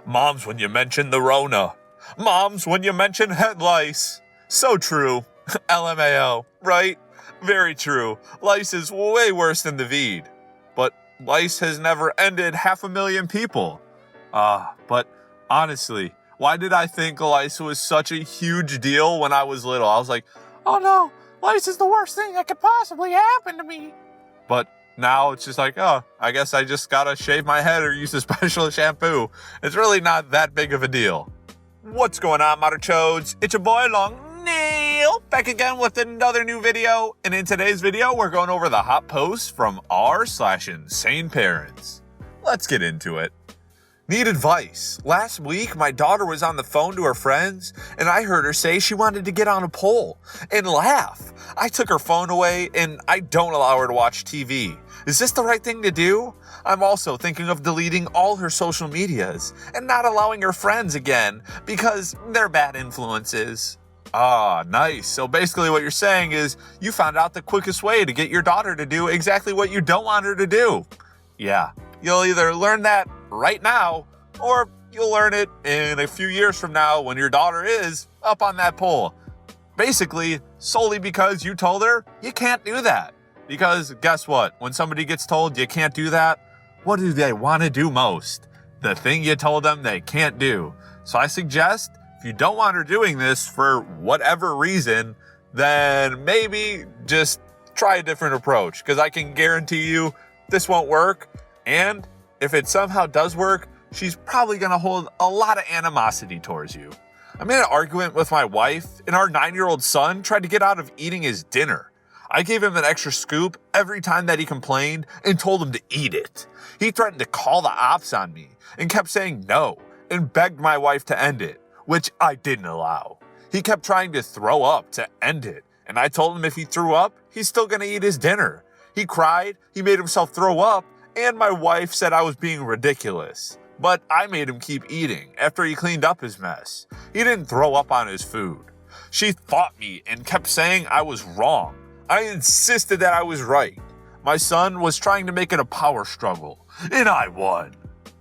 Moms when you mention the Rona. Moms when you mention head lice. So true. LMAO, right? Very true. Lice is way worse than the VED. But lice has never ended 500,000 people. But honestly, why did I think lice was such a huge deal when I was little? I was like, oh no, lice is the worst thing that could possibly happen to me. But now it's just like, oh, I guess I just gotta shave my head or use a special shampoo. It's really not that big of a deal. What's going on, Modern Chodes? It's your boy Long Neil, back again with another new video. And in today's video, we're going over the hot posts from r/InsaneParents. Let's get into it. Need advice. Last week, my daughter was on the phone to her friends, and I heard her say she wanted to get on a pole and laugh. I took her phone away, and I don't allow her to watch TV. Is this the right thing to do? I'm also thinking of deleting all her social medias and not allowing her friends again because they're bad influences. Ah, nice. So basically what you're saying is you found out the quickest way to get your daughter to do exactly what you don't want her to do. Yeah, you'll either learn that right now, or you'll learn it in a few years from now when your daughter is up on that pole. Basically, solely because you told her you can't do that. Because guess what? When somebody gets told you can't do that, what do they want to do most? The thing you told them they can't do. So I suggest if you don't want her doing this for whatever reason, then maybe just try a different approach. Because I can guarantee you this won't work. And if it somehow does work, she's probably going to hold a lot of animosity towards you. I'm in an argument with my wife, and our 9-year-old son tried to get out of eating his dinner. I gave him an extra scoop every time that he complained and told him to eat it. He threatened to call the ops on me and kept saying no and begged my wife to end it, which I didn't allow. He kept trying to throw up to end it, and I told him if he threw up, he's still going to eat his dinner. He cried, he made himself throw up, and my wife said I was being ridiculous. But I made him keep eating after he cleaned up his mess. He didn't throw up on his food. She fought me and kept saying I was wrong. I insisted that I was right. My son was trying to make it a power struggle, and I won.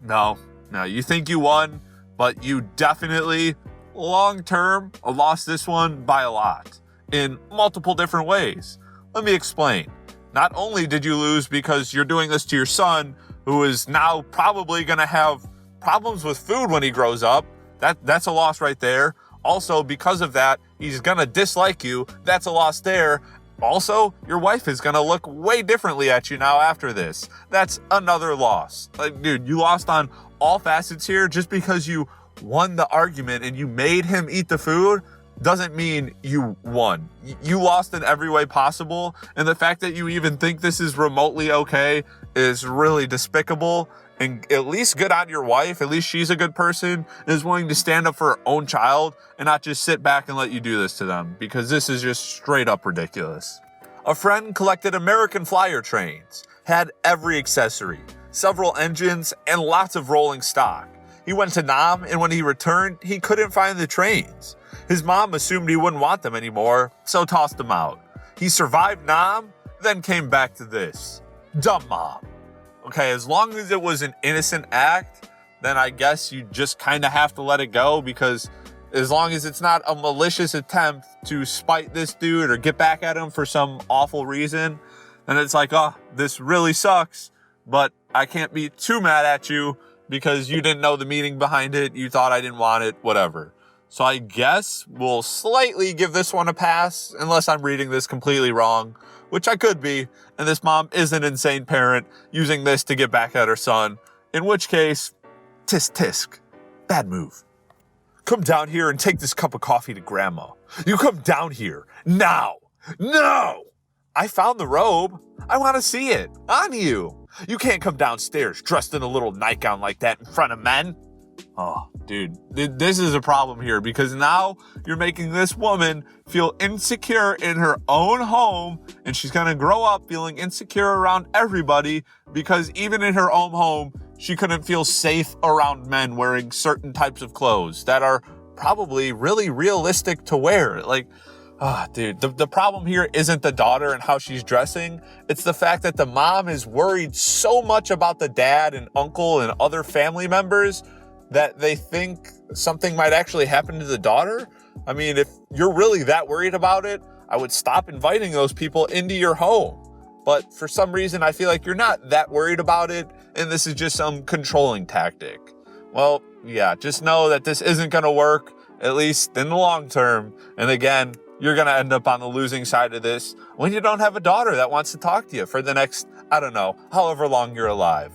No, you think you won, but you definitely, long-term, lost this one by a lot, in multiple different ways. Let me explain. Not only did you lose because you're doing this to your son, who is now probably going to have problems with food when he grows up. That's a loss right there. Also, because of that, he's going to dislike you. That's a loss there. Also, your wife is going to look way differently at you now after this. That's another loss. Like, dude, you lost on all facets here. Just because you won the argument and you made him eat the food doesn't mean you won. You lost in every way possible. And the fact that you even think this is remotely okay is really despicable. And at least good on your wife. At least she's a good person and is willing to stand up for her own child and not just sit back and let you do this to them, because this is just straight up ridiculous. A friend collected American Flyer trains, had every accessory, several engines, and lots of rolling stock. He went to Nam, and when he returned, he couldn't find the trains. His mom assumed he wouldn't want them anymore, so tossed them out. He survived Nam, then came back to this. Dumb mom. Okay, as long as it was an innocent act, then I guess you just kind of have to let it go, because as long as it's not a malicious attempt to spite this dude or get back at him for some awful reason, then it's like, oh, this really sucks, but I can't be too mad at you because you didn't know the meaning behind it, you thought I didn't want it, whatever. So I guess we'll slightly give this one a pass, unless I'm reading this completely wrong, which I could be, and this mom is an insane parent using this to get back at her son, in which case, tisk tisk, bad move. Come down here and take this cup of coffee to grandma. You come down here, now, no! I found the robe. I want to see it, on you. You can't come downstairs dressed in a little nightgown like that in front of men. Oh, dude, this is a problem here, because now you're making this woman feel insecure in her own home, and she's going to grow up feeling insecure around everybody, because even in her own home, she couldn't feel safe around men wearing certain types of clothes that are probably really realistic to wear. Like, dude, the problem here isn't the daughter and how she's dressing. It's the fact that the mom is worried so much about the dad and uncle and other family members that they think something might actually happen to the daughter? I mean, if you're really that worried about it, I would stop inviting those people into your home. But for some reason, I feel like you're not that worried about it, and this is just some controlling tactic. Well, yeah, just know that this isn't going to work, at least in the long term. And again, you're going to end up on the losing side of this when you don't have a daughter that wants to talk to you for the next, I don't know, however long you're alive.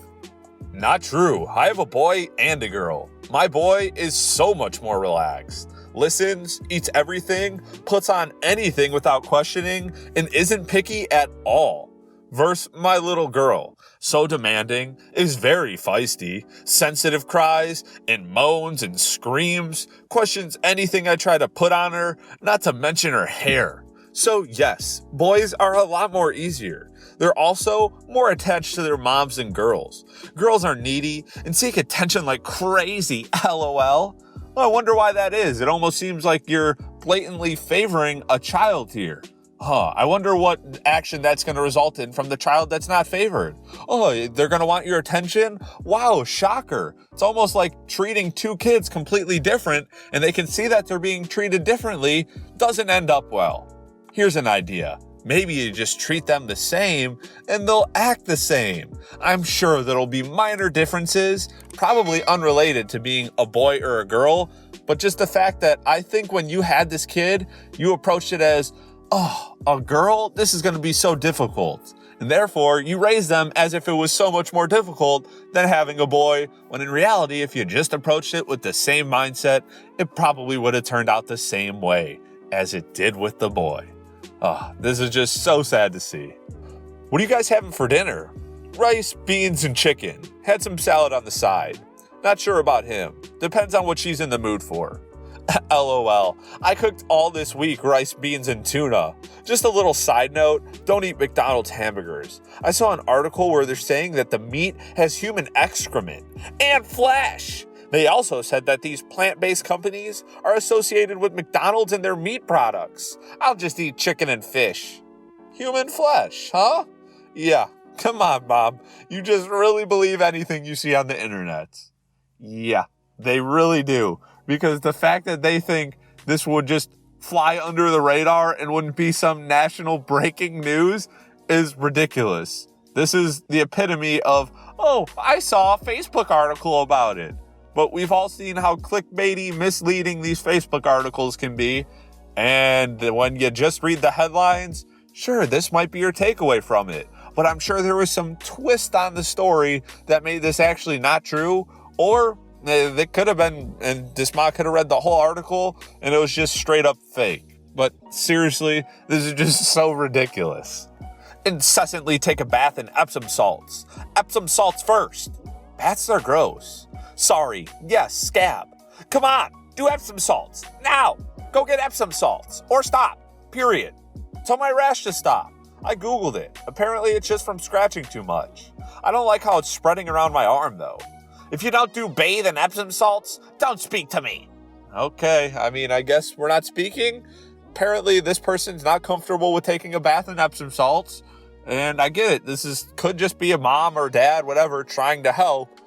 Not true. I have a boy and a girl. My boy is so much more relaxed. Listens, eats everything, puts on anything without questioning, and isn't picky at all. Versus my little girl, so demanding, is very feisty, sensitive cries, and moans and screams, questions anything I try to put on her, not to mention her hair. So yes, boys are a lot more easier. They're also more attached to their moms than girls. Girls are needy and seek attention like crazy, LOL. Well, I wonder why that is. It almost seems like you're blatantly favoring a child here. I wonder what action that's going to result in from the child that's not favored. Oh, they're going to want your attention? Wow, shocker. It's almost like treating two kids completely different, and they can see that they're being treated differently doesn't end up well. Here's an idea. Maybe you just treat them the same and they'll act the same. I'm sure there'll be minor differences, probably unrelated to being a boy or a girl, but just the fact that I think when you had this kid, you approached it as, oh, a girl? This is going to be so difficult. And therefore, you raised them as if it was so much more difficult than having a boy, when in reality, if you just approached it with the same mindset, it probably would have turned out the same way as it did with the boy. This is just so sad to see. What are you guys having for dinner? Rice, beans, and chicken. Had some salad on the side. Not sure about him. Depends on what she's in the mood for. LOL. I cooked all this week rice, beans, and tuna. Just a little side note, don't eat McDonald's hamburgers. I saw an article where they're saying that the meat has human excrement and flesh. They also said that these plant-based companies are associated with McDonald's and their meat products. I'll just eat chicken and fish. Human flesh, huh? Yeah, come on, Mom. You just really believe anything you see on the internet. Yeah, they really do. Because the fact that they think this would just fly under the radar and wouldn't be some national breaking news is ridiculous. This is the epitome of, oh, I saw a Facebook article about it. But we've all seen how clickbaity, misleading these Facebook articles can be. And when you just read the headlines, sure, this might be your takeaway from it. But I'm sure there was some twist on the story that made this actually not true. Or it could have been, and this mom could have read the whole article and it was just straight up fake. But seriously, this is just so ridiculous. Incessantly take a bath in Epsom salts. Epsom salts first. Baths are gross. Sorry, yes, scab. Come on, do Epsom salts. Now, go get Epsom salts. Or stop, period. Tell my rash to stop. I Googled it. Apparently it's just from scratching too much. I don't like how it's spreading around my arm though. If you don't do bathe in Epsom salts, don't speak to me. Okay, I mean, I guess we're not speaking. Apparently this person's not comfortable with taking a bath in Epsom salts. And I get it. Could just be a mom or dad, whatever, trying to help.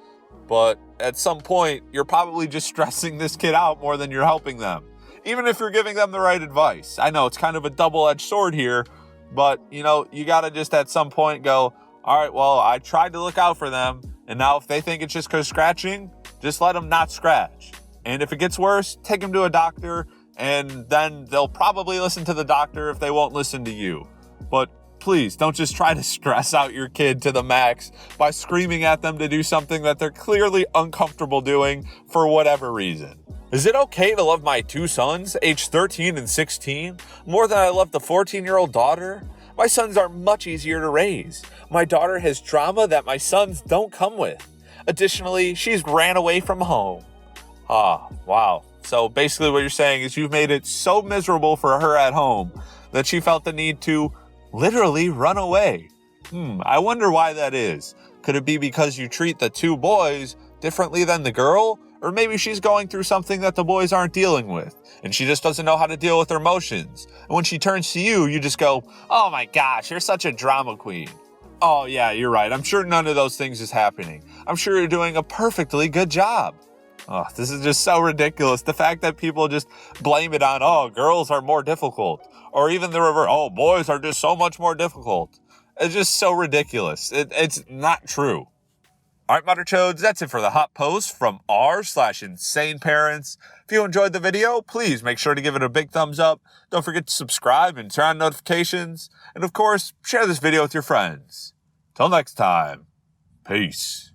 But at some point, you're probably just stressing this kid out more than you're helping them. Even if you're giving them the right advice. I know it's kind of a double-edged sword here, but, you gotta just at some point go, all right, well, I tried to look out for them, and now if they think it's just because scratching, just let them not scratch. And if it gets worse, take them to a doctor, and then they'll probably listen to the doctor if they won't listen to you. But please don't just try to stress out your kid to the max by screaming at them to do something that they're clearly uncomfortable doing for whatever reason. Is it okay to love my two sons, aged 13 and 16, more than I love the 14-year-old daughter? My sons are much easier to raise. My daughter has drama that my sons don't come with. Additionally, she's ran away from home. Wow. So basically what you're saying is you've made it so miserable for her at home that she felt the need to literally run away. I wonder why that is. Could it be because you treat the two boys differently than the girl? Or maybe she's going through something that the boys aren't dealing with, and she just doesn't know how to deal with her emotions. And when she turns to you, you just go, oh my gosh, you're such a drama queen. Oh yeah, you're right. I'm sure none of those things is happening. I'm sure you're doing a perfectly good job. Oh, this is just so ridiculous. The fact that people just blame it on, oh, girls are more difficult. Or even the reverse, oh, boys are just so much more difficult. It's just so ridiculous. It's not true. All right, Mother Chodes, that's it for the hot post from r/InsaneParents. If you enjoyed the video, please make sure to give it a big thumbs up. Don't forget to subscribe and turn on notifications. And of course, share this video with your friends. Till next time, peace.